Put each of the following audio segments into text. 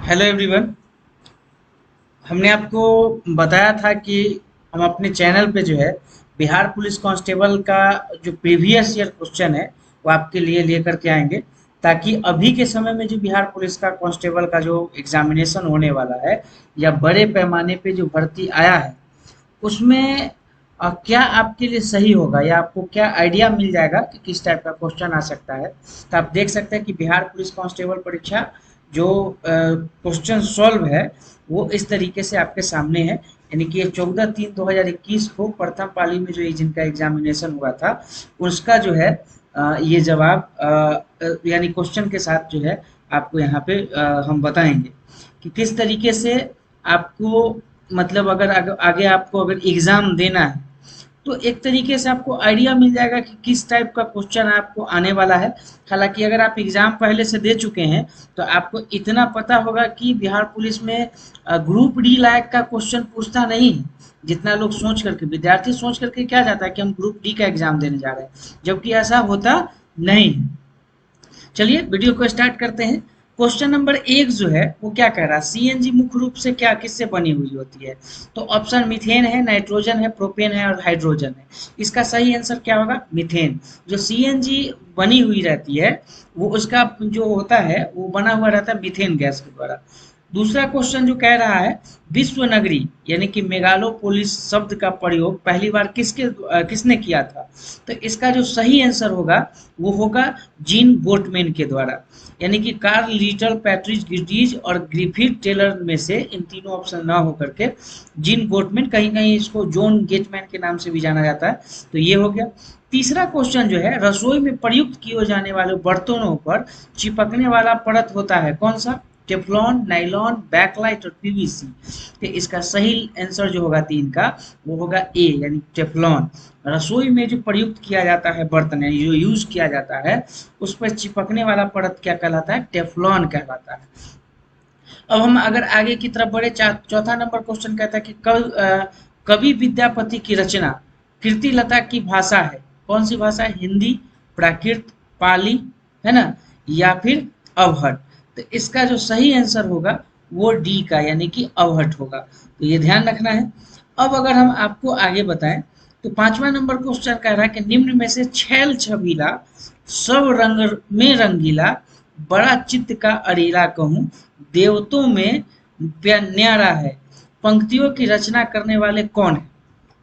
Hello everyone. हमने आपको बताया था कि हम अपने चैनल पे जो है बिहार पुलिस कांस्टेबल का जो प्रीवियस ईयर क्वेश्चन है वो आपके लिए लेकर के आएंगे, ताकि अभी के समय में जो बिहार पुलिस का कांस्टेबल का जो एग्जामिनेशन होने वाला है या बड़े पैमाने पे जो भर्ती आया है उसमें क्या आपके लिए सही होगा या आपको क्या आइडिया मिल जाएगा कि किस टाइप का क्वेश्चन आ सकता है। तो आप देख सकते हैं कि बिहार पुलिस कांस्टेबल परीक्षा जो क्वेश्चन सॉल्व है वो इस तरीके से आपके सामने है। यानी कि ये 14/3/2021 को प्रथम पाली में जो जिनका एग्जामिनेशन हुआ था उसका जो है ये जवाब यानी क्वेश्चन के साथ जो है आपको यहाँ पे हम बताएंगे कि किस तरीके से आपको मतलब अगर आगे आपको अगर एग्जाम देना है तो एक तरीके से आपको आइडिया मिल जाएगा कि किस टाइप का क्वेश्चन आपको आने वाला है। हालांकि अगर आप एग्जाम पहले से दे चुके हैं तो आपको इतना पता होगा कि बिहार पुलिस में ग्रुप डी लायक का क्वेश्चन पूछता नहीं है। जितना लोग सोच करके विद्यार्थी सोच करके क्या जाता है कि हम ग्रुप डी का एग्जाम देने जा रहे हैं, जबकि ऐसा होता नहीं है। चलिए वीडियो को स्टार्ट करते हैं। क्वेश्चन नंबर एक जो है वो क्या कह रहा है, सीएनजी मुख्य रूप से क्या किससे बनी हुई होती है। तो ऑप्शन मीथेन है, नाइट्रोजन है, प्रोपेन है और हाइड्रोजन है। इसका सही आंसर क्या होगा, मीथेन। जो सीएनजी बनी हुई रहती है वो उसका जो होता है वो बना हुआ रहता है मीथेन गैस के द्वारा। दूसरा क्वेश्चन जो कह रहा है विश्व नगरी यानी कि मेगालोपोलिस शब्द का प्रयोग पहली बार किसने किया था। तो इसका जो सही आंसर होगा वो होगा जीन बोटमैन के द्वारा। यानी कि कार्ल लिटल, पैट्रिक गिटीज और ग्रिफिथ टेलर में से इन तीनों ऑप्शन ना होकर के जीन बोटमैन, कहीं कहीं इसको जॉन गेटमैन के नाम से भी जाना जाता है। तो ये हो गया। तीसरा क्वेश्चन जो है रसोई में प्रयुक्त किए जाने वाले बर्तनों पर चिपकने वाला परत होता है कौन सा, टेफ्लॉन, नाइलॉन, बैकलाइट और पीवीसी। तो इसका सही आंसर जो होगा तीन का वो होगा ए यानी टेफ्लॉन। रसोई में जो प्रयुक्त किया जाता है बर्तन है जो यूज किया जाता है उस पर चिपकने वाला परत क्या कहलाता है, टेफ्लॉन कहलाता है। अब हम अगर आगे की तरफ बढ़े, चौथा नंबर क्वेश्चन कहता है कि कवि विद्यापति की रचना कीर्ति लता की भाषा है कौन सी भाषा है, हिंदी, प्राकृत, पाली, है ना, या फिर अवहट। तो इसका जो सही आंसर होगा वो डी का यानी कि अवहट होगा। तो ये ध्यान रखना है। अब अगर हम आपको आगे बताएं तो पांचवा नंबर क्वेश्चन कह रहा है कि निम्न में से छैल छबीला सब रंग में रंगीला बड़ा चित्त का अड़ेला कहूँ देवतों में न्यारा है पंक्तियों की रचना करने वाले कौन है।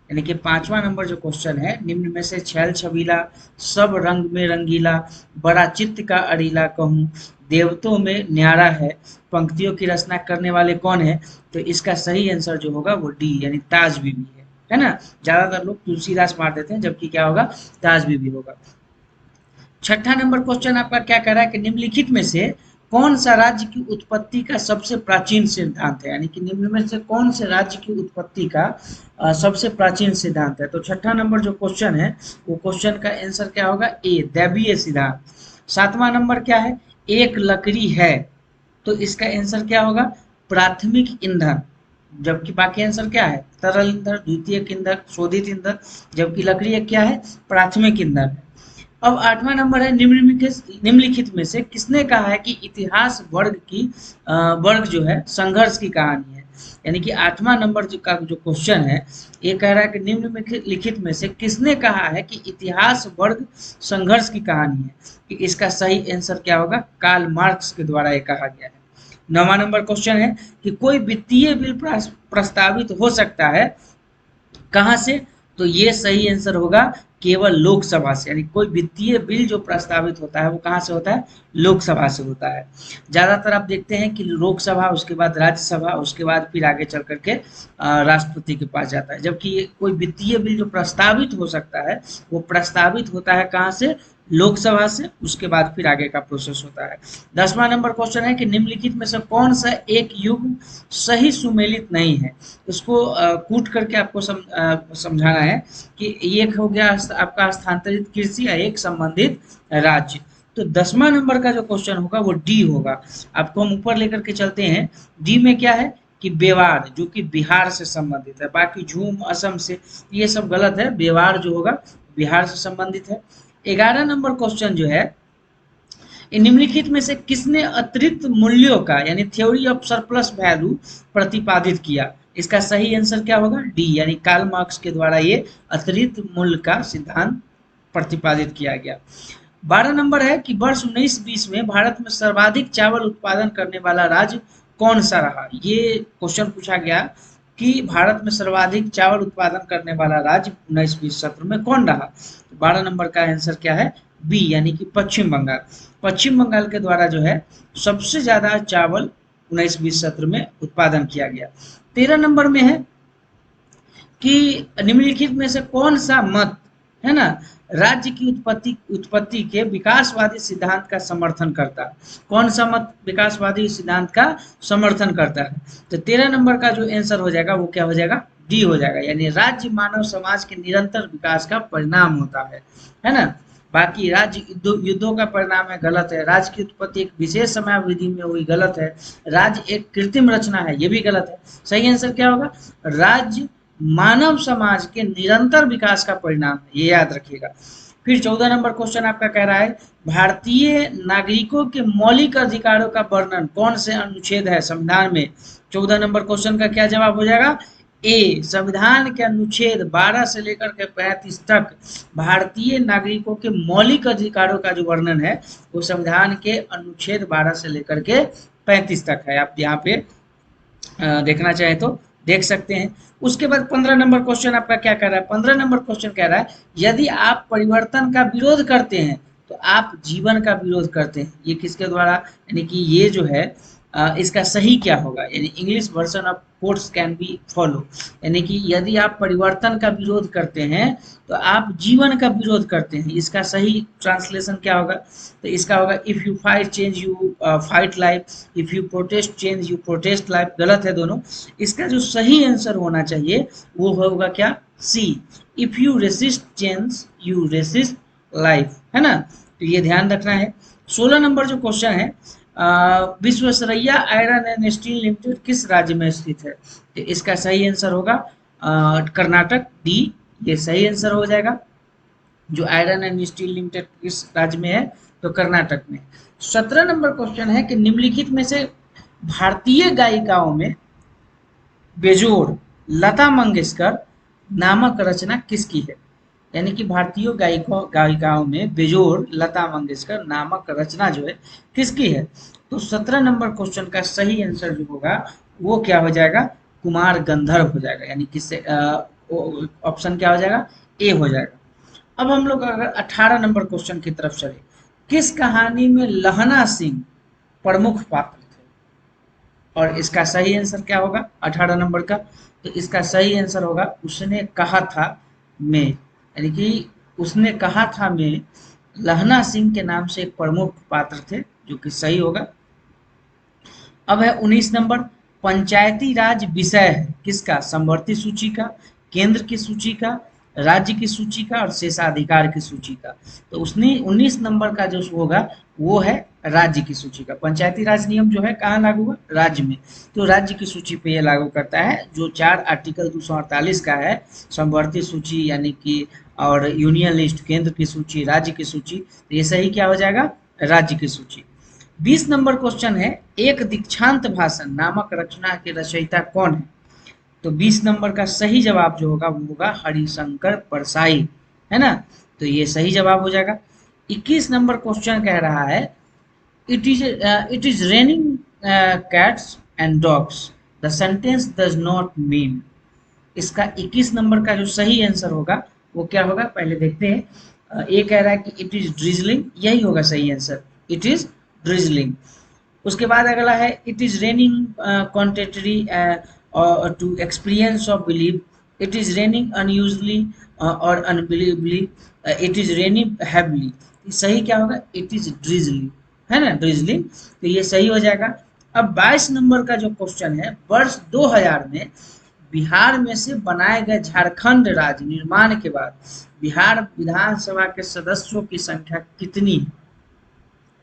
यानी कि पांचवा नंबर जो क्वेश्चन है निम्न में से छैल छबीला सब रंग में रंगीला बड़ा चित्त का अड़ीला कहूँ देवतों में न्यारा है पंक्तियों की रचना करने वाले कौन है। तो इसका सही आंसर जो होगा वो डी यानी ताज बीबी है ना। ज्यादातर लोग तुलसीदास मार देते हैं जबकि क्या होगा, ताज बीबी होगा। छठा नंबर क्वेश्चन आपका क्या कह रहा है कि निम्नलिखित में से कौन सा राज्य की उत्पत्ति का सबसे प्राचीन सिद्धांत है। यानी कि निम्न में से कौन से राज्य की उत्पत्ति का सबसे प्राचीन सिद्धांत है। तो छठा नंबर जो क्वेश्चन है वो क्वेश्चन का आंसर क्या होगा, ए दैवीय सिद्धांत। सातवां नंबर क्या है, एक लकड़ी है। तो इसका आंसर क्या होगा, प्राथमिक ईंधन। जबकि बाकी आंसर क्या है, तरल ईंधन, द्वितीयक ईंधन, शोधित ईंधन। जबकि लकड़ी एक क्या है, प्राथमिक ईंधन है। अब आठवां नंबर है निम्नलिखित में से किसने कहा है कि इतिहास वर्ग जो है संघर्ष की कहानी है। यानी कि आठवां नंबर जो क्वेश्चन है ये कह रहा है कि निम्नलिखित में से किसने कहा है कि इतिहास वर्ग संघर्ष की कहानी है। कि इसका सही आंसर क्या होगा, कार्ल मार्क्स के द्वारा ये कहा गया है। नौवां नंबर क्वेश्चन है कि कोई वित्तीय बिल प्रस्तावित हो सकता है कहाँ से। तो ये सही आंसर होगा केवल लोकसभा से। यानी कोई वित्तीय बिल जो प्रस्तावित होता है वो कहाँ से होता है, लोकसभा से होता है। ज्यादातर आप देखते हैं कि लोकसभा उसके बाद राज्यसभा उसके बाद फिर आगे चल करके राष्ट्रपति के पास जाता है। जबकि ये कोई वित्तीय बिल जो प्रस्तावित हो सकता है वो प्रस्तावित होता है कहाँ से, लोकसभा से, उसके बाद फिर आगे का प्रोसेस होता है। 10वां नंबर क्वेश्चन है कि निम्नलिखित में से कौन सा एक युग सही सुमेलित नहीं है। इसको कूट करके आपको समझाना है कि एक हो गया आपका स्थानांतरित कृषि या एक संबंधित राज्य। तो 10वां नंबर का जो क्वेश्चन होगा वो डी होगा। आपको हम ऊपर लेकर के चलते हैं। डी में क्या है कि बेवार जो कि बिहार से संबंधित है, बाकी झूम असम से, ये सब गलत है। बेवार जो होगा बिहार से संबंधित है। 11 नंबर क्वेश्चन जो है निम्नलिखित में से किसने अतिरिक्त मूल्यों का यानी थ्योरी ऑफ सरप्लस वैल्यू प्रतिपादित किया? इसका सही आंसर क्या होगा? डी, यानी कार्ल मार्क्स के द्वारा ये अतिरिक्त मूल्य का सिद्धांत प्रतिपादित किया गया। 12 नंबर है कि वर्ष 1920 में भारत में सर्वाधिक चावल उत्पादन करने वाला राज्य कौन सा रहा? ये क्वेश्चन पूछा गया कि भारत में सर्वाधिक चावल उत्पादन करने वाला राज्य 1920 सत्र में कौन रहा? 12 नंबर का आंसर क्या है? बी, यानी कि पश्चिम बंगाल। पश्चिम बंगाल के द्वारा जो है सबसे ज्यादा चावल 1920 सत्र में उत्पादन किया गया। 13 नंबर में है कि निम्नलिखित में से कौन सा मत है ना राज्य की उत्पत्ति उत्पत्ति के विकासवादी सिद्धांत का समर्थन करता है? कौन सा मत विकासवादी सिद्धांत का समर्थन करता है? तो 13 नंबर का जो आंसर हो जाएगा वो क्या हो जाएगा? डी हो जाएगा, यानी राज्य मानव समाज के निरंतर विकास का परिणाम होता है ना। बाकी राज्य युद्धों का परिणाम है, गलत है। राज्य की उत्पत्ति एक विशेष समयावधि में हुई, गलत है। राज्य एक कृत्रिम रचना है, ये भी गलत है। सही आंसर क्या होगा? राज्य मानव समाज के निरंतर विकास का परिणाम है, ये याद रखिएगा। फिर 14 नंबर क्वेश्चन आपका कह रहा है भारतीय नागरिकों के मौलिक अधिकारों का वर्णन कौन से अनुच्छेद है संविधान में? 14 नंबर क्वेश्चन का क्या जवाब हो जाएगा? ए, संविधान के अनुच्छेद 12 से लेकर के 35 तक भारतीय नागरिकों के मौलिक अधिकारों का जो वर्णन है वो संविधान के अनुच्छेद 12 से लेकर के 35 तक है। आप यहाँ पे देखना चाहें तो देख सकते हैं। उसके बाद 15 नंबर क्वेश्चन आपका क्या कह रहा है? 15 नंबर क्वेश्चन कह रहा है यदि आप परिवर्तन का विरोध करते हैं तो आप जीवन का विरोध करते हैं। ये किसके द्वारा, यानी कि ये जो है इसका सही क्या होगा? यानी English version of quotes can be follow, यानी कि यदि आप परिवर्तन का विरोध करते हैं तो आप जीवन का विरोध करते हैं। इसका सही ट्रांसलेशन क्या होगा? तो इसका होगा if you fight change you fight life, if you protest change you protest life. गलत है दोनों। इसका जो सही आंसर होना चाहिए वो होगा क्या? See, if you resist change you resist life, है ना। तो ये ध्यान रखना है। 16 नंबर जो क्वेश्चन है Visvesvaraya iron and steel limited किस राज्य में स्थित है? तो इसका सही आंसर होगा कर्नाटक, डी, ये सही आंसर हो जाएगा। जो आयरन एंड स्टील लिमिटेड किस राज्य में है? तो कर्नाटक में। 17 नंबर क्वेश्चन है कि निम्नलिखित में से भारतीय गायिकाओं में बेजोड़ लता मंगेशकर नामक रचना किसकी है? यानी कि भारतीय गायिकाओं में बेजोड़ लता मंगेशकर नामक रचना जो है किसकी है? तो 17 नंबर क्वेश्चन का सही आंसर जो होगा वो क्या हो जाएगा? कुमार गंधर्व हो जाएगा, यानी किससे ऑप्शन क्या हो जाएगा? ए हो जाएगा। अब हम लोग अगर 18 नंबर क्वेश्चन की तरफ चले, किस कहानी में लहना सिंह प्रमुख पात्र थे? और इसका सही आंसर क्या होगा 18 नंबर का? तो इसका सही आंसर होगा उसने कहा था मैं, यानी कि उसने कहा था मैं लहना सिंह के नाम से एक प्रमुख पात्र थे, जो कि सही होगा। अब है 19 नंबर, पंचायती राज विषय है किसका? समवर्ती सूची का, केंद्र की सूची का, राज्य की सूची का और शेषाधिकार की सूची का। तो उसने 19 नंबर का जो होगा वो है राज्य की सूची का। पंचायती राज नियम जो है कहाँ लागू हुआ? राज्य में। तो राज्य की सूची पे ये लागू करता है जो 4 आर्टिकल 248 का है, समवर्ती सूची यानी कि और यूनियन लिस्ट, केंद्र की सूची, राज्य की सूची। तो ये सही क्या हो जाएगा? राज्य की सूची। 20 नंबर क्वेश्चन है एक दीक्षांत भाषण नामक रचना के रचयिता कौन है? तो 20 नंबर का सही जवाब जो होगा वो होगा हरिशंकर परसाई, है ना। तो ये सही जवाब हो जाएगा। 21 नंबर क्वेश्चन कह रहा है it is raining cats and dogs the sentence does not mean. इसका 21 नंबर का जो सही आंसर होगा वो क्या होगा? पहले देखते हैं। ये कह रहा है कि इट इज ड्रिजलिंग, यही होगा सही आंसर, इट इज ड्रिजलिंग। उसके बाद अगला है it is raining contrary to experience of believe, it is raining unusually और unbelievably, it is raining heavily. सही क्या होगा? इट इज ड्रिजलिंग, है ना, ड्रिजलिंग। तो ये सही हो जाएगा। अब 22 नंबर का जो क्वेश्चन है वर्ष 2000 में बिहार में से बनाए गए झारखंड राज्य निर्माण के बाद बिहार विधानसभा के सदस्यों की संख्या कितनी है?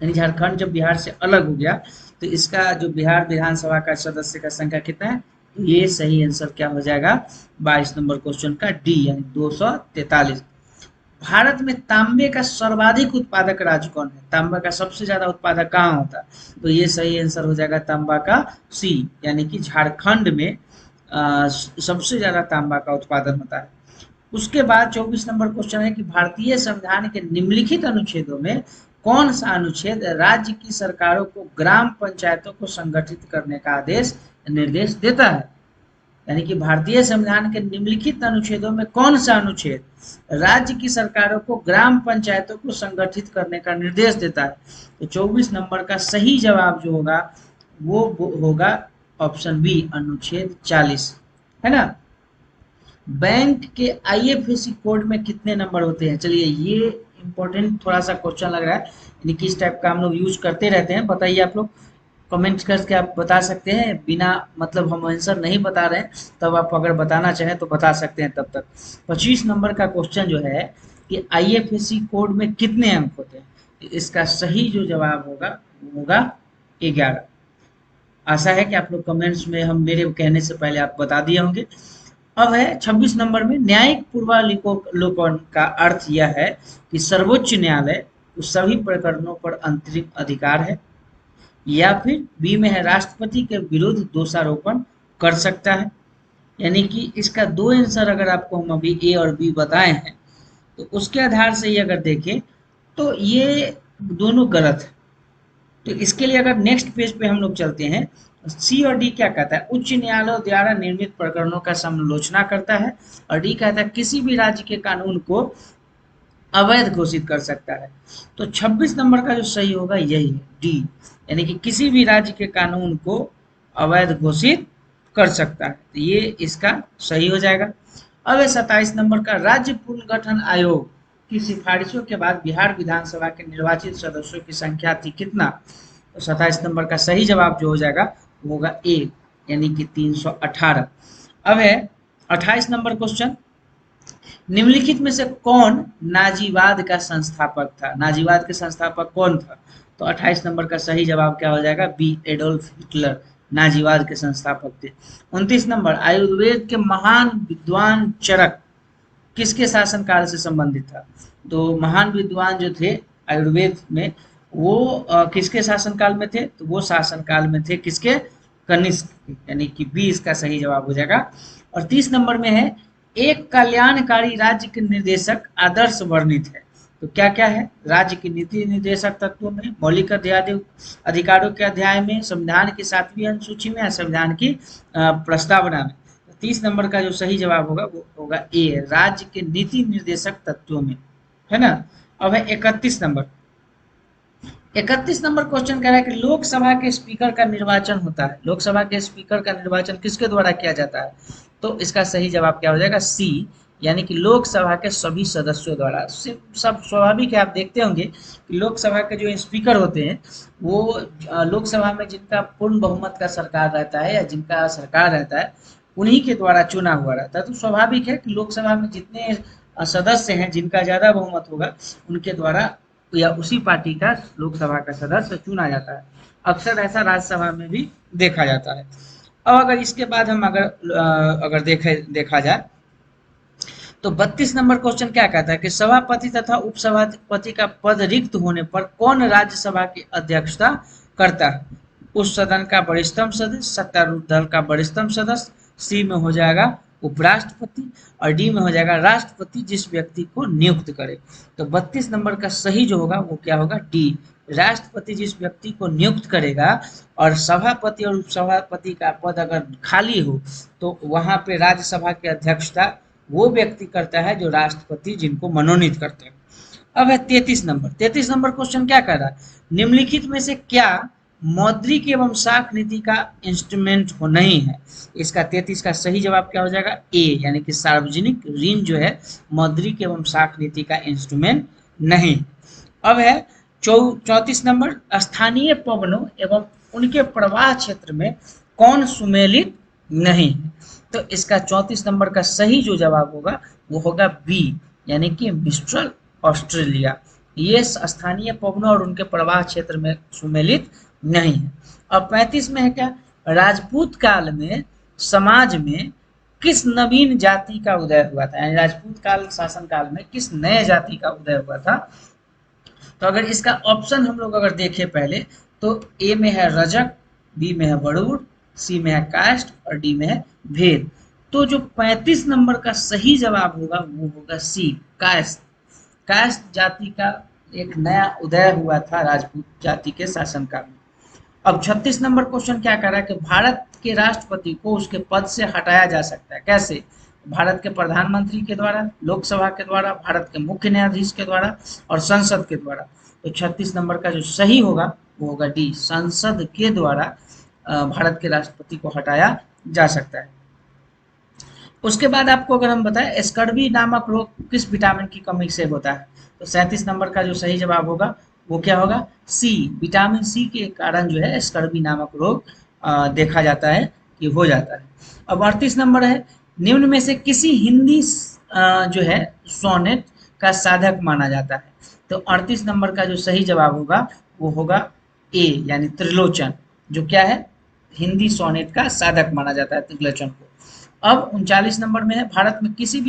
यानी झारखंड जब बिहार से अलग हो गया तो इसका जो बिहार विधानसभा का सदस्य का संख्या कितना है? तो ये सही आंसर क्या हो जाएगा 22 नंबर क्वेश्चन का? डी, यानी 243। भारत में तांबे का सर्वाधिक उत्पादक राज्य कौन है? तांबा का सबसे ज्यादा उत्पादक कहाँ होता है? तो ये सही आंसर हो जाएगा तांबा का सी, यानी कि झारखंड में सबसे ज्यादा तांबा का उत्पादन होता है। उसके बाद 24 नंबर क्वेश्चन है कि भारतीय संविधान के निम्नलिखित अनुच्छेदों में कौन सा अनुच्छेद राज्य की सरकारों को ग्राम पंचायतों को संगठित करने का आदेश निर्देश देता है? यानी कि भारतीय संविधान के निम्नलिखित अनुच्छेदों में कौन सा अनुच्छेद राज्य की सरकारों को ग्राम पंचायतों को संगठित करने का निर्देश देता है? तो 24 नंबर का सही जवाब जो होगा वो होगा ऑप्शन बी, अनुच्छेद 40, है ना। बैंक के आईएफएससी कोड में कितने नंबर होते हैं? चलिए ये इंपॉर्टेंट थोड़ा सा क्वेश्चन लग रहा है, यानी किस टाइप का हम लोग यूज करते रहते हैं, बताइए आप लोग कमेंट करके आप बता सकते हैं, बिना मतलब हम आंसर नहीं बता रहे हैं, तब आप अगर बताना चाहें तो बता सकते हैं तब तक। 25 नंबर का क्वेश्चन जो है कि आईएफएससी कोड में कितने अंक होते हैं? इसका सही जो जवाब होगा वो होगा 11। आशा है कि आप लोग कमेंट्स में हम मेरे कहने से पहले आप बता दिए होंगे। अब है 26 नंबर में, न्यायिक पूर्वावलोकन का अर्थ यह है कि सर्वोच्च न्यायालय उस सभी प्रकरणों पर अंतरिम अधिकार है, या फिर बी में है राष्ट्रपति के विरुद्ध दोषारोपण कर सकता है। यानी कि इसका दो आंसर अगर आपको हम अभी ए और बी बताए हैं, तो उसके आधार से ये अगर देखें तो ये दोनों गलत है। तो इसके लिए अगर नेक्स्ट पेज पे हम लोग चलते हैं, सी और डी क्या कहता है? उच्च न्यायालय द्वारा निर्मित प्रकरणों का समालोचना करता है, और डी कहता है किसी भी राज्य के कानून को अवैध घोषित कर सकता है। तो 26 नंबर का जो सही होगा यही है, डी, यानी कि किसी भी राज्य के कानून को अवैध घोषित कर सकता है, तो ये इसका सही हो जाएगा। अब 27 नंबर का, राज्य पुनर्गठन आयोग की सिफारिशों के बाद बिहार विधानसभा के निर्वाचित सदस्यों की संख्या थी कितना? तो 27 नंबर का सही जवाब जो हो जाएगा वो होगा ए, यानी कि 318। अब है 28 नंबर क्वेश्चन, निम्नलिखित में से कौन नाजीवाद का संस्थापक था? नाजीवाद के संस्थापक कौन था? तो 28 नंबर का सही जवाब क्या हो जाएगा? बी, एडोल्फ हिटलर नाजीवाद के संस्थापक थे। 29 नंबर, आयुर्वेद के महान विद्वान चरक किसके शासनकाल से संबंधित था? तो महान विद्वान जो थे आयुर्वेद में, वो किसके शासनकाल में थे? तो वो शासनकाल में थे किसके? कनिष्क, यानी कि बी इसका सही जवाब हो जाएगा। और 30 नंबर में है, एक कल्याणकारी राज्य के निर्देशक आदर्श वर्णित है। तो क्या क्या है? राज्य की नीति निर्देशक तत्वों में, मौलिक अधिकारों के अध्याय में, संविधान की 7वीं अनुसूची में, या संविधान की प्रस्तावना में। 30 नंबर का जो सही जवाब होगा वो होगा ए, राज्य के नीति निर्देशक तत्वों में, है ना। अब है 31 नंबर। 31 नंबर क्वेश्चन कह रहा है कि लोकसभा के स्पीकर का निर्वाचन होता है। लोकसभा के स्पीकर का निर्वाचन किसके द्वारा किया जाता है? तो इसका सही जवाब क्या हो जाएगा? सी, यानी कि लोकसभा के सभी सदस्यों द्वारा। सब स्वाभाविक है, आप देखते होंगे कि लोकसभा के जो स्पीकर होते हैं वो लोकसभा में जिनका पूर्ण बहुमत का सरकार रहता है या जिनका सरकार रहता है उन्हीं के द्वारा चुना हुआ रहता है। तो स्वाभाविक है कि लोकसभा में जितने सदस्य हैं जिनका ज्यादा बहुमत होगा उनके द्वारा या उसी पार्टी का लोकसभा का सदस्य चुना जाता है। अक्सर ऐसा राज्यसभा में भी देखा जाता है। अब अगर इसके बाद हम अगर देखा जाए तो 32 नंबर क्वेश्चन क्या कहता है कि सभापति तथा उपसभापति का पद रिक्त होने पर कौन राज्यसभा की अध्यक्षता करता है? उस सदन का वरिष्ठतम सदस्य, सत्तारूढ़ दल का वरिष्ठतम सदस्य, सी में हो जाएगा उपराष्ट्रपति, और डी में हो जाएगा राष्ट्रपति जिस व्यक्ति को नियुक्त करे। तो 32 नंबर का सही जो होगा वो क्या होगा? डी, राष्ट्रपति जिस व्यक्ति को नियुक्त करेगा। और सभापति और उपसभापति का पद अगर खाली हो तो वहां पे राज्यसभा की अध्यक्षता वो व्यक्ति करता है जो राष्ट्रपति जिनको मनोनीत करते हैं। अब है 33 नंबर। 33 नंबर क्वेश्चन क्या कर रहा है? निम्नलिखित में से क्या मौद्रिक एवं साख नीति का इंस्ट्रूमेंट हो नहीं है? इसका 33 का सही जवाब क्या हो जाएगा? ए, यानी कि सार्वजनिक ऋण जो है मौद्रिक एवं साख नीति का इंस्ट्रूमेंट नहीं। अब है 34 नंबर, स्थानीय पवनों एवं उनके प्रवाह क्षेत्र में कौन सुमेलित नहीं है? तो इसका 34 नंबर का सही जो जवाब होगा वो होगा बी, यानी कि मिस्ट्रल ऑस्ट्रेलिया। ये स्थानीय पवनों और उनके प्रवाह क्षेत्र में सुमेलित नहीं है। अब 35 में है क्या? राजपूत काल में समाज में किस नवीन जाति का उदय हुआ था, यानी राजपूत काल शासन काल में किस नए जाति का उदय हुआ था। तो अगर इसका ऑप्शन हम लोग अगर देखें पहले, तो ए में है रजक, बी में है बड़ूर, सी में है कास्ट और डी में है भेद। तो जो 35 नंबर का सही जवाब होगा वो होगा सी, कास्ट। कास्ट जाति का एक नया उदय हुआ था राजपूत जाति के शासनकाल में। अब 36 नंबर क्वेश्चन क्या कर रहा है कि भारत के राष्ट्रपति को उसके पद से हटाया जा सकता है, कैसे? भारत के प्रधानमंत्री के द्वारा, लोकसभा के द्वारा, भारत के मुख्य न्यायाधीश के द्वारा और संसद के द्वारा। तो 36 नंबर का जो सही होगा वो होगा डी, संसद के द्वारा भारत के राष्ट्रपति को हटाया जा सकता है। उसके बाद आपको अगर हम बताएं स्कर्वी नामक रोग किस विटामिन की कमी से होता है, तो 37 नंबर का जो सही जवाब होगा वो क्या होगा? सी, विटामिन सी के कारण जो है स्कर्वी नामक रोग देखा जाता है कि हो जाता है। अब 38 नंबर है, निम्न में से किसी हिंदी जो है सोनेट का साधक माना जाता है। तो 38 नंबर का जो सही जवाब होगा वो होगा ए, यानी त्रिलोचन, जो क्या है हिंदी सोनेट का साधक माना जाता है त्रिलोचन को। अब 39 नंबर में है, भारत में किसी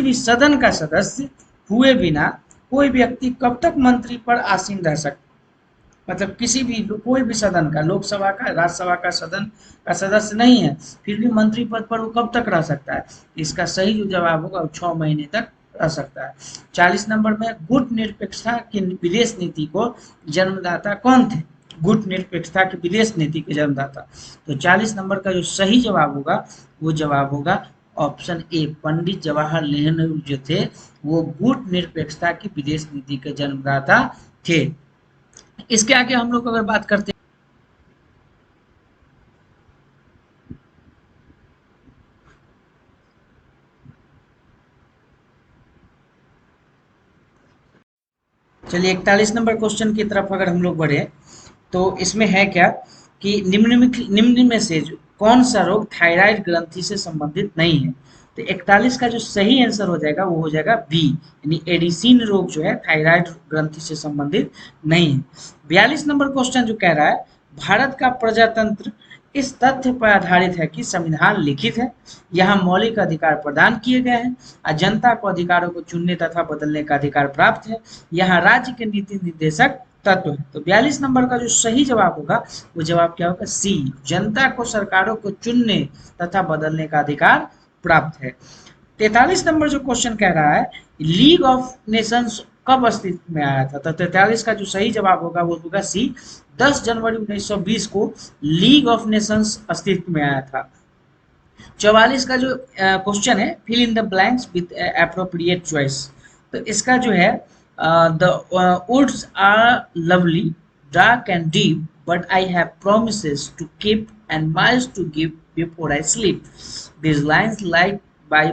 भी सदन का सदस्य हुए बिना कोई व्यक्ति कब तक मंत्री पर आसीन रह सकता है। मतलब किसी भी कोई भी सदन का, लोकसभा का, राज्यसभा का सदन का सदस्य नहीं है, फिर भी मंत्री पद पर वो कब तक रह सकता है? इसका सही जो जवाब होगा वो 6 महीने तक रह सकता है। 40 नंबर में गुट निरपेक्षता की विदेश नीति को जन्मदाता कौन थे? गुट निरपेक्षता की विदेश नीति के जन्मदाता। तो 40 नंबर का जो सही जवाब होगा वो जवाब होगा ऑप्शन ए, पंडित जवाहरलाल नेहरू जो थे वो गुट निरपेक्षता की विदेश नीति के जन्मदाता थे। इसके आगे हम लोग अगर बात करते हैं, चलिए 41 नंबर क्वेश्चन की तरफ अगर हम लोग बढ़े, तो इसमें है क्या कि निम्न में से कौन सा रोग थायराइड ग्रंथि से संबंधित नहीं है? तो 41 का जो सही आंसर हो जाएगा वो हो जाएगा बी, यानी एडिसिन रोग जो है थायराइड ग्रंथि से संबंधित नहीं है। 42 नंबर क्वेश्चन जो कह रहा है भारत का प्रजातंत्र इस तथ्य पर आधारित है कि संविधान लिखित है, यहाँ मौलिक अधिकार प्रदान किए गए हैं और जनता को अधिकारों को चुनने तथा बदलने का अधिकार प्राप्त है, यहाँ राज्य के नीति निर्देशक तत्व है। तो 42 नंबर का जो सही जवाब होगा वो जवाब क्या होगा? सी, जनता को सरकारों को चुनने तथा बदलने का अधिकार प्राप्त है। 43 नंबर जो क्वेश्चन कह रहा है लीग ऑफ नेशंस कब अस्तित्व में आया था? तो 43 का जो सही जवाब होगा वो होगा सी, 10 जनवरी 1920 को लीग ऑफ नेशंस अस्तित्व में आया था। 44 का जो क्वेश्चन है fill in the blanks with appropriate choice, तो इसका जो है the woods are lovely dark and deep but I have promises to keep and miles to give before I sleep, these lines like by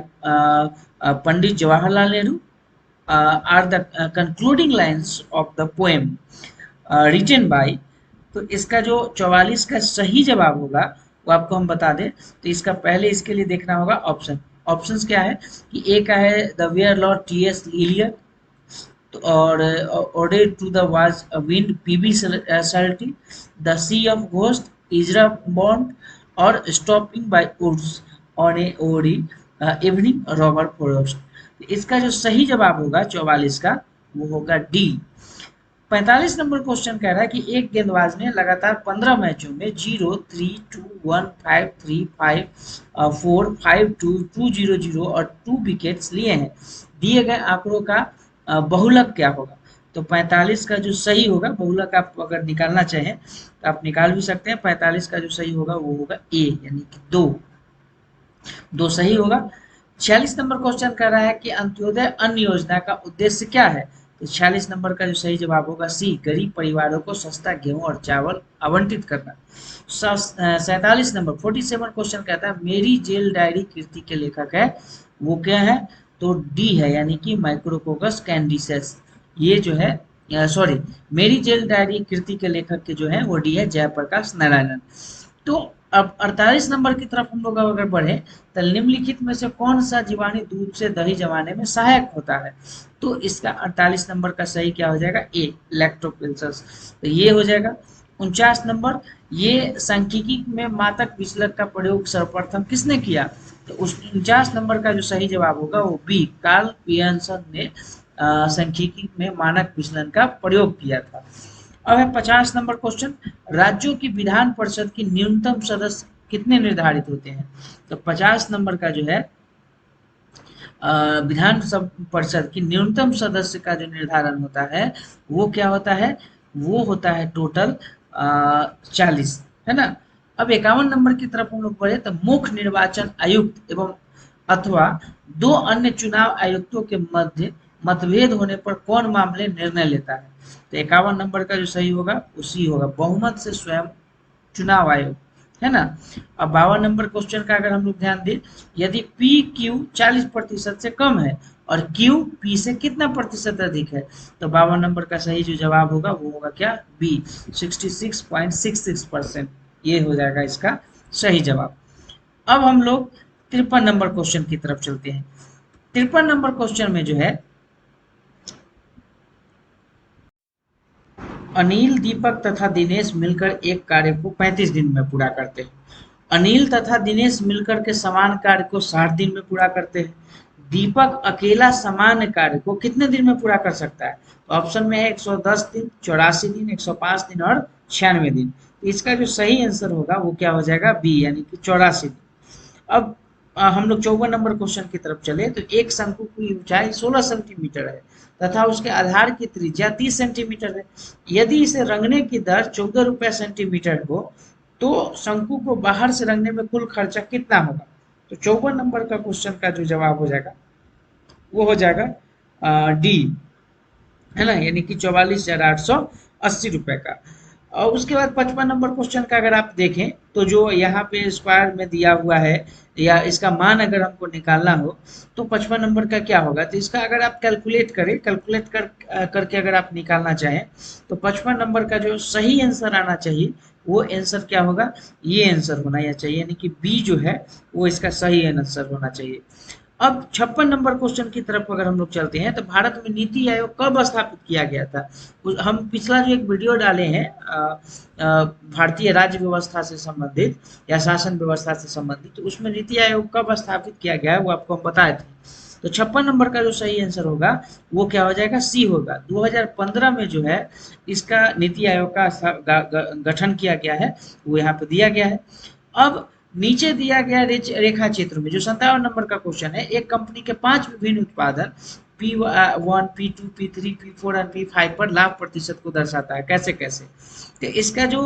Pandit Jawaharlal Nehru are the concluding lines of the poem written by। तो इसका जो 44 का सही जवाब होगा वो आपको हम बता दें, तो इसका पहले इसके लिए देखना होगा ऑप्शंस क्या है कि ए का है द वेयर लॉर्ड टी.एस. इलियट, और ऑर्डर to the west wind P B. Shelley, the sea of ghost Ezra Pound, और stopping by woods on a ओडी इवनिंग रॉबर्ट फॉरेस्ट। इसका जो सही जवाब होगा 44 का वो होगा डी। 45 नंबर क्वेश्चन कह रहा है कि एक गेंदबाज ने लगातार 15 मैचों में 0, 3, 2, 1, 5, 3, 5, 4, 5, 2, 2, 0, 0 और 2 विकेट्स लिए हैं। दिए गए आंकड़ों का बहुलक क्या होगा? तो 45 का जो सही होगा, बहुलक आप अगर निकालना चाहें तो आप निकाल भी सकते हैं। 45 का जो सही होगा वो होगा ए, यानी कि दो सही होगा। 46 नंबर क्वेश्चन कर रहा है कि अंत्योदय अन्न योजना का उद्देश्य क्या है? तो 46 नंबर का जो सही जवाब होगा सी, गरीब परिवारों को सस्ता गेहूं और चावल आवंटित करना। 47 नंबर 47 क्वेश्चन कहता है मेरी जेल डायरी कृति के लेखक है वो क्या है? तो डी है, यानी कि माइक्रोकोकस कैंडिसेस। ये जो है सॉरी, मेरी जेल डायरी कृति के लेखक के जो है वो डी है, जयप्रकाश नारायणन। तो अब 48 नंबर की तरफ हम लोग अगर बढ़े तो निम्नलिखित में से कौन सा जीवाणु दूध से दही जमाने में सहायक होता है? तो इसका 48 नंबर का सही क्या हो जाएगा? ए, लैक्टोपिलस। तो ये हो जाएगा। 49 नंबर, ये सांख्यिकी में मात्रक विचलक का प्रयोग सर्वप्रथम किसने किया? तो उस 49 नंबर का जो सही जवाब होगा वो बी, कार्ल पियर्सन ने सांख्यिकी में मानक विचलन का प्रयोग किया था। अब है 50 नंबर क्वेश्चन, राज्यों की विधान परिषद की न्यूनतम सदस्य कितने निर्धारित होते हैं? तो 50 नंबर का जो है विधान परिषद की न्यूनतम सदस्य का जो निर्धारण होता है वो क्या होता है? वो होता है टोटल 40, है ना। अब 51 नंबर की तरफ हम लोग बढ़े तो मुख्य निर्वाचन आयुक्त एवं अथवा दो अन्य चुनाव आयुक्तों के मध्य मतभेद होने पर कौन मामले निर्णय लेता है? तो 51 नंबर का जो सही होगा उसी होगा, बहुमत से स्वयं चुनाव आयोग, है ना। अब 52 नंबर क्वेश्चन का अगर हम लोग ध्यान दें, यदि पी क्यू 40% से कम है और क्यू पी से कितना प्रतिशत अधिक है? तो 52 नंबर का सही जो जवाब होगा वो होगा क्या? बी, 66.66%, ये हो जाएगा इसका सही जवाब। अब हम लोग 53 नंबर क्वेश्चन की तरफ चलते हैं। 53 नंबर क्वेश्चन में जो है, अनिल, दीपक तथा दिनेश मिलकर एक कार्य को 35 दिन में पूरा करते हैं। अनिल तथा दिनेश मिलकर के समान कार्य को 60 दिन में पूरा करते हैं। दीपक अकेला समान कार्य को कितने दिन में पूरा कर सकता है? तो ऑप्शन में है 110 दिन, 84 दिन, 105 दिन और 96 दिन। तो इसका जो सही आंसर होगा वो क्या हो जाएगा? बी, यानी कि 84 दिन। अब हम लोग 54 नंबर क्वेश्चन की तरफ चले तो एक शंकु की ऊंचाई 16 सेंटीमीटर है तथा उसके आधार की त्रिज्या 30 सेंटीमीटर है। यदि इसे रंगने की दर 14 रुपए सेंटीमीटर हो तो शंकु को बाहर से रंगने में कुल खर्चा कितना होगा? तो 54 नंबर का क्वेश्चन का जो जवाब हो जाएगा वो हो जाएगा डी, है ना, यानी कि 44,880 रुपए का। और उसके बाद 55 नंबर क्वेश्चन का अगर आप देखें तो जो यहाँ पे स्क्वायर में दिया हुआ है या इसका मान अगर हमको निकालना हो तो 55 नंबर का क्या होगा? तो इसका अगर आप कैलकुलेट करें, करके अगर आप निकालना चाहें तो 55 नंबर का जो सही आंसर आना चाहिए वो आंसर क्या होगा? ये आंसर होना चाहिए, यानी कि बी जो है वो इसका सही आंसर होना चाहिए। अब 56 नंबर क्वेश्चन की तरफ अगर हम लोग चलते हैं तो भारत में नीति आयोग कब स्थापित किया गया था? हम पिछला जो एक वीडियो डाले हैं भारतीय राज्य व्यवस्था से संबंधित या शासन व्यवस्था से संबंधित, तो उसमें नीति आयोग कब स्थापित किया गया है वो आपको हम बताए थे। तो 56 नंबर का जो सही आंसर होगा वो क्या हो जाएगा? सी होगा। 2015 में जो है इसका नीति आयोग का गठन किया गया है, वो यहाँ पे दिया गया है। अब नीचे दिया गया रेखा चित्र में जो 57 नंबर का क्वेश्चन है, एक कंपनी के 5 विभिन्न उत्पादन P1, P2, P3, P4 और P5 पर लाभ प्रतिशत को दर्शाता है। कैसे कैसे? तो इसका जो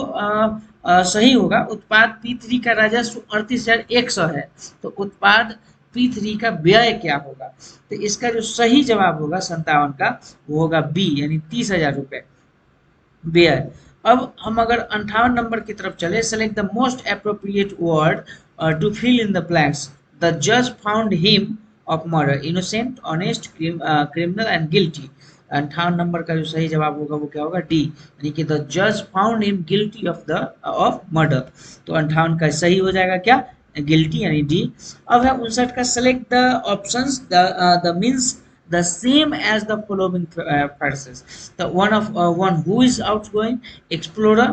सही होगा, उत्पाद P3 का राजस्व 38,100 है तो उत्पाद P3 का व्यय क्या होगा? तो इसका जो सही जवाब होगा 57 का वो होगा बी, यानी 30,000 रुपए व्यय। अब हम अगर 58 नंबर की तरफ चले, select the most appropriate word to fill in the blanks. The जज found him of murder, innocent, honest, criminal and guilty. 58 number का जो सही जवाब होगा वो क्या होगा? डी, यानी कि द जज found him guilty of murder. तो 58 का सही हो जाएगा क्या? गिल्टी, यानी डी। अब है 59 का, select the options the means the same as the following phrases. The one who is outgoing, explorer,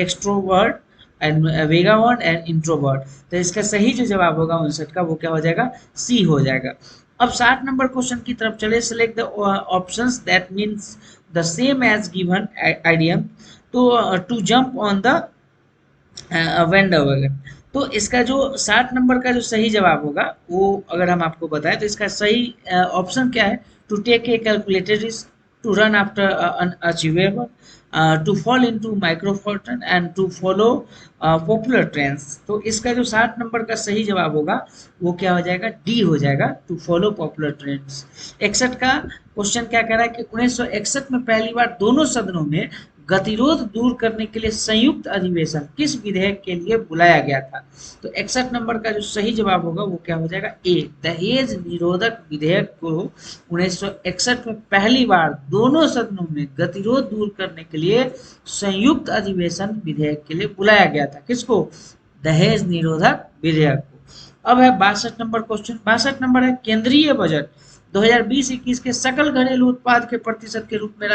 extrovert and vagabond and introvert. तो इसका सही जो जवाब होगा 59 का वो क्या हो जाएगा? सी हो जाएगा। अब 60 नंबर क्वेश्चन की तरफ चले, select the options that means the same as given idiom तो to jump on the vendor. तो इसका जो 60 नंबर का जो सही जवाब होगा वो अगर हम आपको बताएं तो इसका सही ऑप्शन क्या है? To take a calculated risk, to run after unachievable, to fall into misfortune and to follow popular trends. तो इसका जो 60 नंबर का सही जवाब होगा वो क्या हो जाएगा? डी हो जाएगा, टू फॉलो पॉपुलर ट्रेंड्स। 61 का क्वेश्चन क्या कह रहा है कि 1961 में पहली बार दोनों सदनों में गतिरोध दूर करने के लिए संयुक्त अधिवेशन किस विधेयक के लिए बुलाया गया था? तो 61 नंबर का जो सही जवाब होगा वो क्या हो जाएगा? ए, दहेज निरोधक विधेयक को 1961 में पहली बार दोनों सदनों में गतिरोध दूर करने के लिए संयुक्त अधिवेशन विधेयक के लिए बुलाया गया था। किसको? दहेज निरोधक विधेयक को। अब है 62 नंबर क्वेश्चन। 62 नंबर है, केंद्रीय बजट 2020-21 के सकल घरेलू उत्पाद के प्रतिशत के रूप में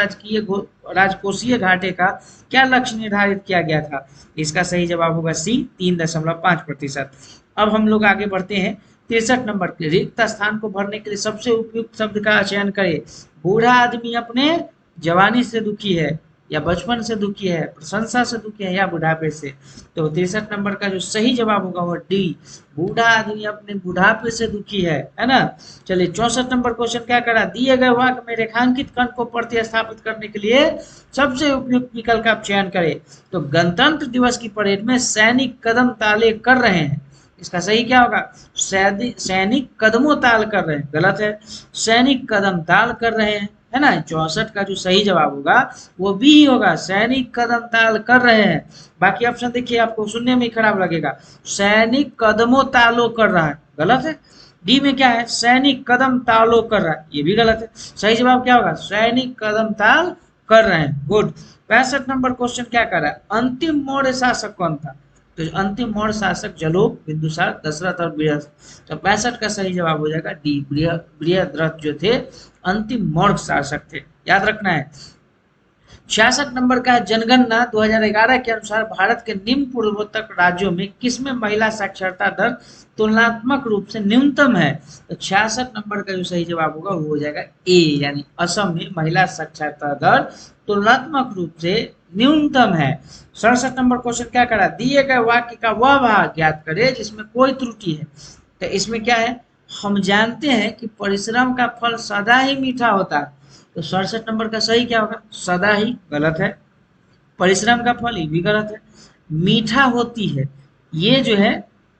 राजकोषीय घाटे का क्या लक्ष्य निर्धारित किया गया था? इसका सही जवाब होगा सी, 3.5%। अब हम लोग आगे बढ़ते हैं 63 नंबर के। रिक्त स्थान को भरने के लिए सबसे उपयुक्त शब्द का चयन करें। बूढ़ा आदमी अपने जवानी से दुखी है, या बचपन से दुखी है, प्रशंसा से दुखी है, या बुढ़ापे से। तो 63 नंबर का जो सही जवाब होगा वो डी, बूढ़ा आदमी अपने बुढ़ापे से दुखी है ना। चलिए 64 नंबर क्वेश्चन क्या करा, दिए गए वाक्य में रेखांकित खंड को प्रतिस्थापित करने के लिए सबसे उपयुक्त विकल्प का चयन करें। तो गणतंत्र दिवस की परेड में सैनिक कदम ताले कर रहे हैं, इसका सही क्या होगा, सैनिक कदमों ताल कर रहे हैं, गलत है, सैनिक कदम ताल कर रहे हैं, है ना। 64 का जो सही जवाब होगा वो बी ही होगा, सैनिक कदम ताल कर रहे हैं। बाकी ऑप्शन देखिए आपको सुनने में ही खराब लगेगा, सैनिक कदमों तालों कर रहा है, गलत है। डी में क्या है, सैनिक कदम तालों कर रहा है, ये भी गलत है। सही जवाब क्या होगा, सैनिक कदम ताल कर रहे हैं, गुड। 65 नंबर क्वेश्चन क्या कर रहा है, अंतिम मौर्य शासक कौन था? तो अंतिम मौर्य शासक जलोग, बिंदुसार, दशरथ और बृहस्पति। तो 65 का सही जवाब हो जाएगा डी, बृहद्रथ जो थे अंतिम मौर्य शासक थे, याद रखना है। 66 नंबर का जनगणना 2011 के अनुसार भारत के निम्न पूर्वोत्तर राज्यों में किसमें महिला साक्षरता दर तुलनात्मक रूप से न्यूनतम है? तो 66 नंबर का जो सही जवाब होगा वो हो जाएगा ए, यानी असम में महिला साक्षरता दर तुलनात्मक रूप से न्यूनतम है। 67 नंबर क्वेश्चन क्या करा, दिए गए वाक्य का वह भाग ज्ञात करे जिसमें कोई त्रुटि है। तो इसमें क्या है, हम जानते हैं कि परिश्रम का फल सदा ही मीठा होता है। तो 67 नंबर का सही क्या होगा, सदा ही, गलत है। परिश्रम का फल, ये भी गलत है। मीठा होती है, ये जो है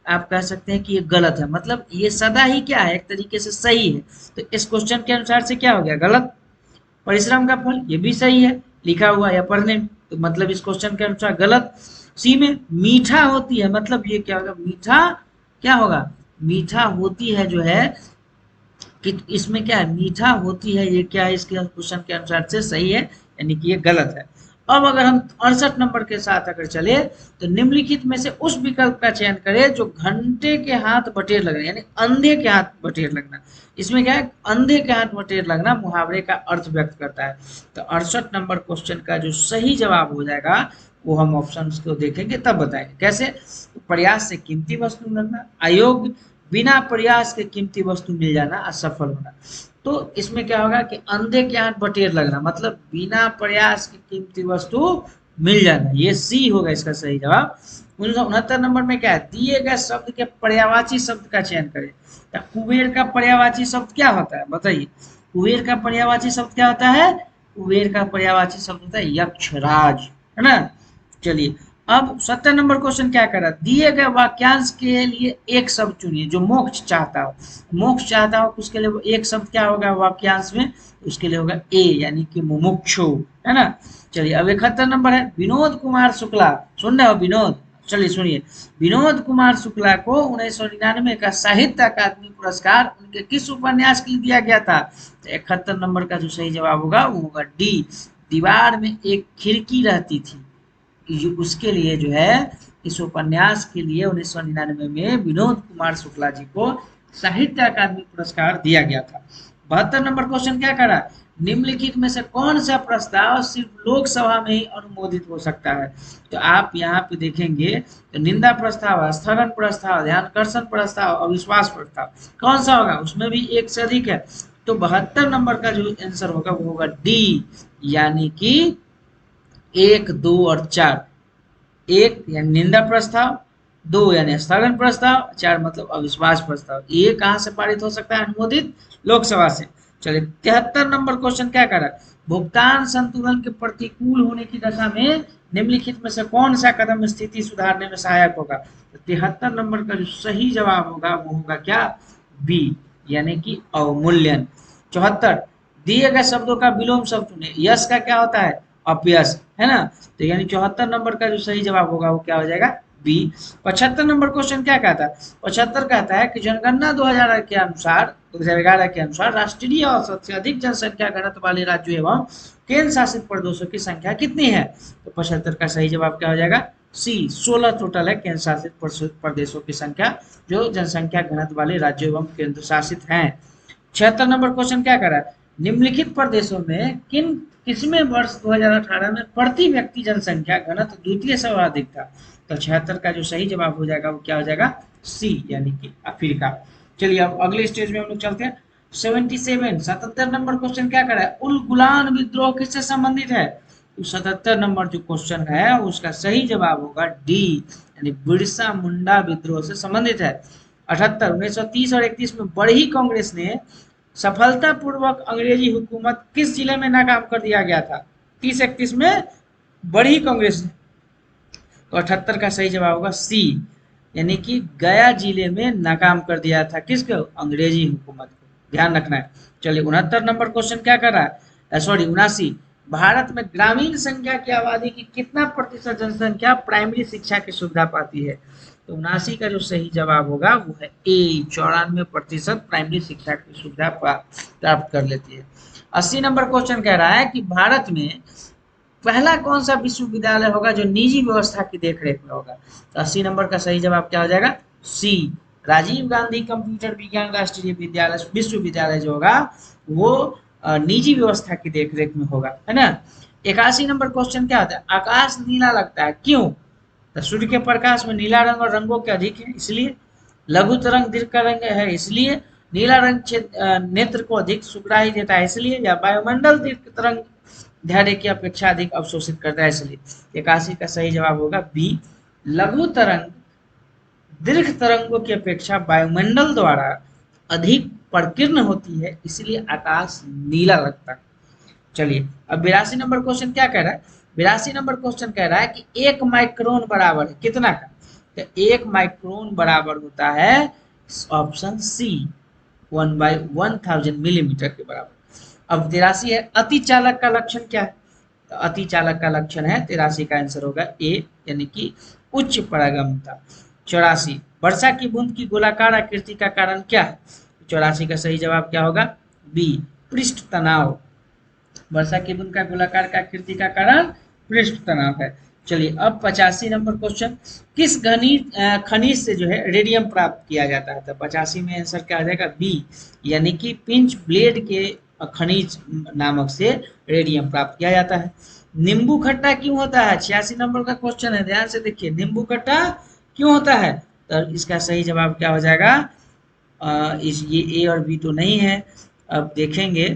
आप कह सकते हैं कि ये गलत है, मतलब ये सदा ही क्या है, एक तरीके से सही है। तो इस क्वेश्चन के अनुसार से क्या हो गया, गलत। परिश्रम का फल, ये भी सही है लिखा हुआ या पढ़ने में, तो मतलब इस क्वेश्चन के अनुसार गलत। सी में मीठा होती है, मतलब ये क्या होगा, मीठा क्या होगा, मीठा होती है जो है कि इसमें क्या है, मीठा होती है, ये क्या है, इसके क्वेश्चन के अनुसार से सही है, यानी कि ये गलत है। अब अगर हम 68 नंबर के साथ अगर चले तो निम्नलिखित में से उस विकल्प का चयन करें जो घंटे के हाथ बटेर लगना, यानी अंधे के हाथ बटेर लगना। इसमें क्या है, अंधे के हाथ बटेर लगना मुहावरे का अर्थ व्यक्त करता है। तो 68 नंबर क्वेश्चन का जो सही जवाब हो जाएगा वो हम ऑप्शन को देखेंगे तब बताएंगे कैसे। तो प्रयास से कीमती वस्तु मिलना, अयोग्य, बिना प्रयास के कीमती वस्तु मिल जाना, असफल होना। तो इसमें क्या होगा कि अंधे के हाथ बटेर लगना, मतलब बिना प्रयास की कीमती वस्तु मिल जाना, ये सी होगा इसका सही जवाब। 69 नंबर में क्या है, दिए गए शब्द के पर्यायवाची शब्द का चयन करें। तो कुबेर का पर्यायवाची शब्द क्या होता है बताइए, कुबेर का पर्यायवाची शब्द क्या होता है, कुबेर का पर्यायवाची शब्द होता है यक्षराज, है ना। चलिए अब 70 नंबर क्वेश्चन क्या कर रहा है, दिए गए वाक्यांश के लिए एक शब्द चुनिए जो मोक्ष चाहता हो। मोक्ष चाहता हो उसके लिए एक शब्द क्या होगा वाक्यांश में, उसके लिए होगा ए, यानी कि मुमुक्षु, है ना। चलिए अब 71 नंबर है, विनोद कुमार शुक्ला, सुन रहे हो विनोद, चलिए सुनिए, विनोद कुमार शुक्ला को 1999 का साहित्य अकादमी पुरस्कार उनके किस उपन्यास के लिए दिया गया था? तो 71 नंबर का जो सही जवाब होगा वो होगा डी, दीवार में एक खिड़की रहती थी, उसके लिए जो है इस उपन्यास के लिए 1999 में विनोद कुमार शुक्ला जी को साहित्य अकादमी पुरस्कार दिया गया था। 72 नंबर क्वेश्चन क्या करा, निम्नलिखित में से कौन सा प्रस्ताव सिर्फ लोकसभा में ही अनुमोदित हो सकता है? तो आप यहाँ पे देखेंगे तो निंदा प्रस्ताव, स्थगन प्रस्ताव, ध्यानाकर्षण प्रस्ताव, अविश्वास प्रस्ताव, कौन सा होगा, उसमें भी एक से अधिक है। तो 72 नंबर का जो आंसर होगा वो होगा डी, यानी कि 1, 2 और 4। 1 यानी निंदा प्रस्ताव, 2 यानी स्थगन प्रस्ताव, 4 मतलब अविश्वास प्रस्ताव। ये कहाँ से पारित हो सकता है, अनुमोदित लोकसभा से। चलिए 73 नंबर क्वेश्चन क्या कर रहा है, भुगतान संतुलन के प्रतिकूल होने की दशा में निम्नलिखित में से कौन सा कदम स्थिति सुधारने में सहायक होगा? तो 73 नंबर का जो सही जवाब होगा वो होगा क्या, बी, यानी कि अवमूल्यन। 74, दिए गए शब्दों का विलोम शब्द चुने, यश का क्या होता है, अपयश, है ना। तो यानी 74 नंबर का जो सही जवाब होगा वो क्या हो जाएगा, बी। 75 नंबर क्वेश्चन क्या कहता है, 75 कहता है कि जनगणना 2011 के अनुसार राष्ट्रीय औसत से अधिक जनसंख्या घनत्व वाले राज्यों एवं केंद्र शासित प्रदेशों की संख्या कितनी है? तो 75 का सही जवाब क्या हो जाएगा, सी, 16 टोटल है केंद्र शासित प्रदेशों की संख्या जो जनसंख्या घनत्व वाले राज्यों एवं केंद्र शासित हैं। 76 नंबर क्वेश्चन क्या कर रहा है, निम्नलिखित प्रदेशों में किसमें वर्ष 2018 में प्रति व्यक्ति जनसंख्या घनत्व द्वितीय सर्वाधिक था। तो 76 का जो सही जवाब हो जाएगा वो क्या हो जाएगा, सी यानी कि अफ्रीका। चलिए अब अगले स्टेज में हम लोग चलते हैं। 77 नंबर क्वेश्चन क्या कर रहा है, उल गुलान विद्रोह किससे संबंधित है। तो 77 नंबर जो क्वेश्चन है उसका सही जवाब होगा डी, यानी बिरसा मुंडा विद्रोह से संबंधित है। 78 1930 और 31 में बड़ी कांग्रेस ने सफलतापूर्वक अंग्रेजी हुकूमत किस जिले में नाकाम कर दिया गया था। 30-31 में बड़ी कांग्रेस ने, तो 78 का सही जवाब होगा सी, यानी कि गया जिले में नाकाम कर दिया था किसको, अंग्रेजी हुकूमत को, ध्यान रखना है। चलिए 69 नंबर क्वेश्चन क्या कर रहा है, सॉरी 79, भारत में ग्रामीण संख्या की आबादी की कितना प्रतिशत जनसंख्या प्राइमरी शिक्षा की सुविधा पाती है। तो 79 का जो सही जवाब होगा वो है ए, 94% प्राइमरी शिक्षा की सुविधा प्राप्त कर लेती है। 80 नंबर क्वेश्चन कह रहा है कि भारत में पहला कौन सा विश्वविद्यालय होगा जो निजी व्यवस्था की देखरेख में होगा। तो 80 नंबर का सही जवाब क्या हो जाएगा, सी, राजीव गांधी कंप्यूटर विज्ञान राष्ट्रीय विद्यालय विश्वविद्यालय जो होगा वो निजी व्यवस्था की देखरेख में होगा, है ना। 81 नंबर क्वेश्चन क्या होता है, आकाश नीला लगता है क्यों। तो सूर्य के प्रकाश में नीला रंग और रंगों के अधिक है इसलिए, लघु तरंग दीर्घ रंग है इसलिए, नीला रंग नेत्र को अधिक सुगराही देता है इसलिए, या वायुमंडल दीर्घ तरंग धैर्य की अपेक्षा अधिक अवशोषित करता है इसलिए। 81 का सही जवाब होगा बी, लघु तरंग दीर्घ तरंगों की अपेक्षा वायुमंडल द्वारा अधिक प्रकीर्ण होती है इसलिए आकाश नीला लगता है। चलिए अब 82 नंबर क्वेश्चन क्या कह रहा है, 82 नंबर क्वेश्चन कह रहा है कि एक माइक्रोन बराबर है कितना का। तो एक माइक्रोन बराबर होता है ऑप्शन सी 1/1000 मिलीमीटर के बराबर। अब 83 है, अति चालक का लक्षण क्या है। तो अति चालक का लक्षण है 83 का आंसर होगा ए, यानी कि उच्च परागम्यता। 84 वर्षा की बूंद की गोलाकार आकृति का कारण क्या है। 84 का सही जवाब क्या होगा, बी, पृष्ठ तनाव। वर्षा की बूंद का गोलाकार का आकृति का कारण पृष्ठ तनाव है। चलिए अब 85 नंबर क्वेश्चन, किस खनिज से जो है रेडियम प्राप्त किया जाता है। तो 85 में आंसर क्या आ जाएगा, बी, यानी कि पिंच ब्लेड के खनिज नामक से रेडियम प्राप्त किया जाता है। नींबू खट्टा क्यों होता है, 86 नंबर का क्वेश्चन है, ध्यान से देखिए, नींबू खट्टा क्यों होता है। तो इसका सही जवाब क्या हो जाएगा, ये ए और बी तो नहीं है, अब देखेंगे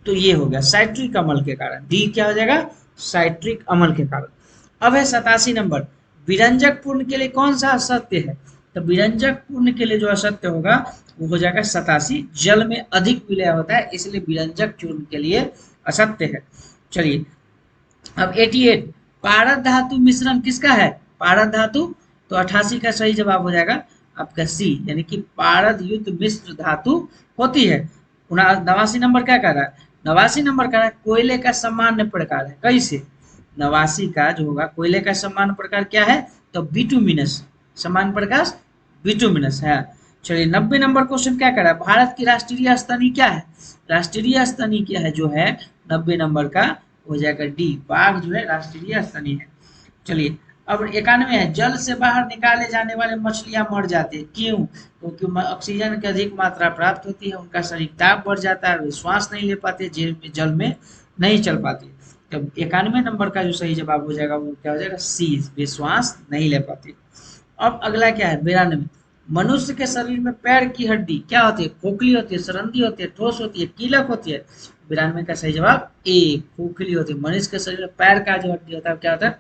तो ये हो गया साइट्रिक अम्ल के कारण, डी क्या हो जाएगा, साइट्रिक अम्ल के कारण। अब है 87 नंबर, विरंजक पूर्ण के लिए कौन सा असत्य है। तो विरंजक पूर्ण के लिए जो असत्य होगा वो हो जाएगा 87, जल में अधिक विलय होता है इसलिए विरंजक चूर्ण के लिए असत्य है। चलिए अब 88, पारद धातु मिश्रण किसका है, पारद धातु। तो 88 का सही जवाब हो जाएगा आपका सी, यानी कि पारद युक्त मिश्र धातु होती है। 89 नंबर क्या कह रहा है, 89 नंबर कह रहा है कोयले का सामान्य प्रकार है, कैसे। 89 का जो होगा कोयले का सामान्य प्रकार क्या है, तो बिटुमिनस, सामान्य प्रकाश बिटुमिनस है। चलिए 90 नंबर क्वेश्चन क्या कह रहा है, भारत की राष्ट्रीय स्तनी क्या है। राष्ट्रीय स्तनी क्या है जो है 90 नंबर का हो जाएगा डी, बाघ जो है राष्ट्रीय स्तनी है। चलिए अब 91 है, जल से बाहर निकाले जाने वाले मछलियां मर जाती है क्यों, क्योंकि ऑक्सीजन की अधिक मात्रा प्राप्त होती है, उनका शरीर ताप बढ़ जाता है, वे श्वास नहीं ले पाते, जल में नहीं चल पाती। तो 91 नंबर का जो सही जवाब हो जाएगा वो क्या हो जाएगा, सी, वे श्वास नहीं ले पाती। अब अगला क्या है 92, मनुष्य के शरीर में पैर की हड्डी क्या होती है, खोखली होती है, सरंदी होती है, ठोस होती है, कीलक होती है। 92 का सही जवाब ए, खोखली होती है। मनुष्य के शरीर में पैर का जो हड्डी होता है क्या होता है,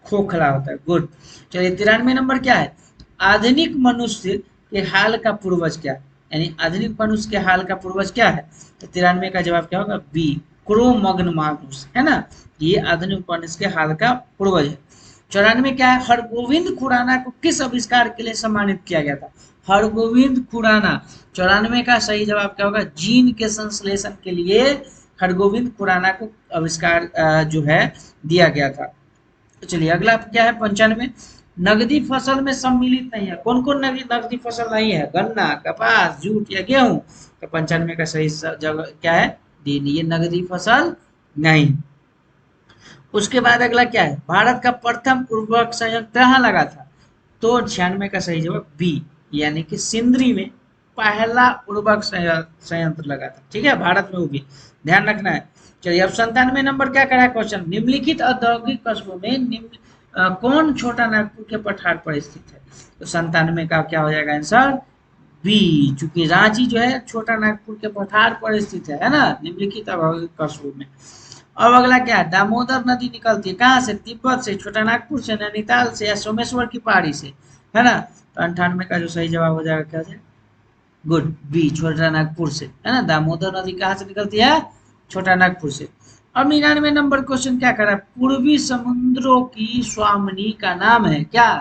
खोखला होता है। गुड। चलिए 93 नंबर क्या है, आधुनिक मनुष्य के हाल का पूर्वज क्या है, यानी आधुनिक मनुष्य के हाल का पूर्वज क्या है। तो 93 का जवाब क्या होगा, बी, क्रोमग्न मानुष, है ना, ये आधुनिक मनुष्य के हाल का पूर्वज है। 94 क्या है, हरगोविंद खुराना को किस आविष्कार के लिए सम्मानित किया गया था। हरगोविंद खुराना, 94 का सही जवाब क्या होगा, जीन के संश्लेषण के लिए हरगोविंद खुराना को आविष्कार जो है दिया गया था। तो चलिए अगला क्या है 95, नगदी फसल में सम्मिलित नहीं है, कौन कौन नगदी फसल नहीं है, गन्ना, कपास, जूट या गेहूं। तो 95 का सही जगह क्या है, डी, ये नगदी फसल नहीं। उसके बाद अगला क्या है, भारत का प्रथम उर्वरक संयंत्र कहाँ लगा था। तो 96 का सही जवाब बी, यानी कि सिंदरी में, पहला उर्वरक संयंत्र लगा था, ठीक है, भारत में, वो भी ध्यान रखना है। चलिए अब 97 नंबर क्या करा है क्वेश्चन, निम्नलिखित औद्योगिक कस्बों में कौन छोटा नागपुर के पठार पर स्थित है? तो 97 का क्या हो जाएगा आंसर, बी, चूंकि रांची जो है छोटा नागपुर के पठार पर स्थित है ना, निम्नलिखित औद्योगिक कस्बों में। अब अगला क्या है, दामोदर नदी निकलती है कहाँ से, तिब्बत से, छोटा नागपुर से, नैनीताल से, या सोमेश्वर की पहाड़ी से, है ना। तो 98 का जो सही जवाब हो जाएगा क्या हो जाएगा, गुड, बी, छोटा नागपुर से, है ना। दामोदर नदी कहाँ से निकलती है, छोटा नागपुर से। अब 99 नंबर क्वेश्चन क्या कर रहा है, पूर्वी समुद्रों की स्वामिनी का नाम है क्या?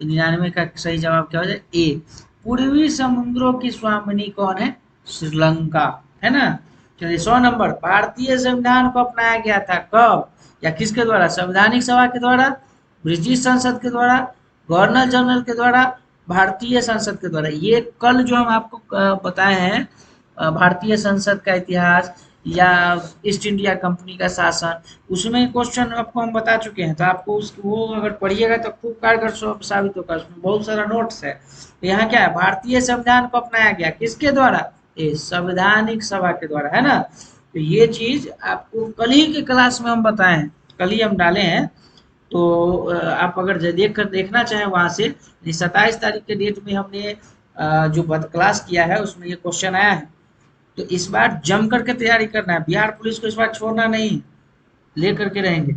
तो 99 का सही जवाब क्या हो जाए, ए, पूर्वी समुद्रों की स्वामिनी कौन है, श्रीलंका, है ना। चलिए 100 नंबर, भारतीय संविधान को अपनाया गया था कब या किसके द्वारा, संवैधानिक सभा के द्वारा, ब्रिटिश संसद के द्वारा, गवर्नर जनरल के द्वारा, भारतीय संसद के द्वारा। ये कल जो हम आपको बताए हैं भारतीय संसद का इतिहास या ईस्ट इंडिया कंपनी का शासन, उसमें क्वेश्चन आपको हम बता चुके हैं, तो आपको वो अगर पढ़िएगा तो खूब कारगर साबित होगा, उसमें बहुत सारा नोट्स है। तो यहाँ क्या है, भारतीय संविधान को अपनाया गया किसके द्वारा, ये संवैधानिक सभा के द्वारा, है ना। तो ये चीज आपको कल ही के क्लास में हम बताए हैं, कल ही हम डाले हैं। तो आप अगर देख कर देखना चाहें वहां से, 27 तारीख के डेट में हमने जो क्लास किया है उसमें ये क्वेश्चन आया है। तो इस बार जम करके तैयारी करना है, बिहार पुलिस को इस बार छोड़ना नहीं, ले करके रहेंगे,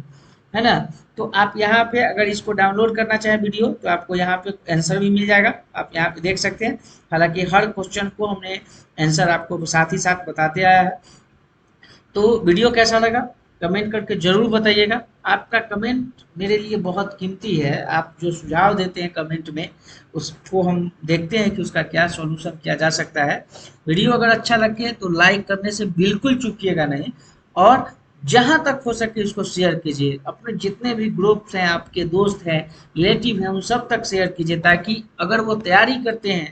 है ना। तो आप यहाँ पे अगर इसको डाउनलोड करना चाहें वीडियो, तो आपको यहाँ पे आंसर भी मिल जाएगा, आप यहाँ पे देख सकते हैं। हालांकि हर क्वेश्चन को हमने आंसर आपको साथ ही साथ बताते आया है। तो वीडियो कैसा लगा कमेंट करके जरूर बताइएगा, आपका कमेंट मेरे लिए बहुत कीमती है, आप जो सुझाव देते हैं कमेंट में उसको हम देखते हैं कि उसका क्या सॉल्यूशन किया जा सकता है। वीडियो अगर अच्छा लगे तो लाइक करने से बिल्कुल चूकिएगा नहीं, और जहां तक हो सके उसको शेयर कीजिए, अपने जितने भी ग्रुप्स हैं, आपके दोस्त हैं, रिलेटिव हैं, उन सब तक शेयर कीजिए, ताकि अगर वो तैयारी करते हैं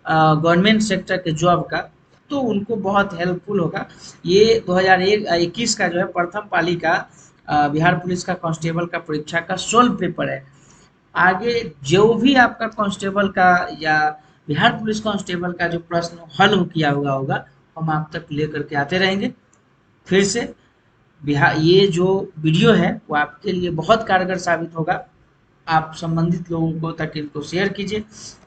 गवर्नमेंट सेक्टर के जॉब का, तो उनको बहुत हेल्पफुल होगा। ये 2021 का जो है प्रथम पाली का बिहार पुलिस का कांस्टेबल का परीक्षा का सोल्व पेपर है। आगे जो भी आपका कांस्टेबल का या बिहार पुलिस कांस्टेबल का जो प्रश्न हल हो किया हुआ होगा, हम आप तक लेकर के आते रहेंगे। फिर से बिहार, ये जो वीडियो है वो आपके लिए बहुत कारगर साबित होगा, आप संबंधित लोगों को तक इनको शेयर कीजिए।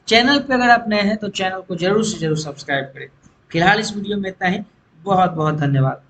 चैनल पे अगर आप नए हैं तो चैनल को जरूर से जरूर सब्सक्राइब करें। फिलहाल इस वीडियो में इतना ही, बहुत बहुत धन्यवाद।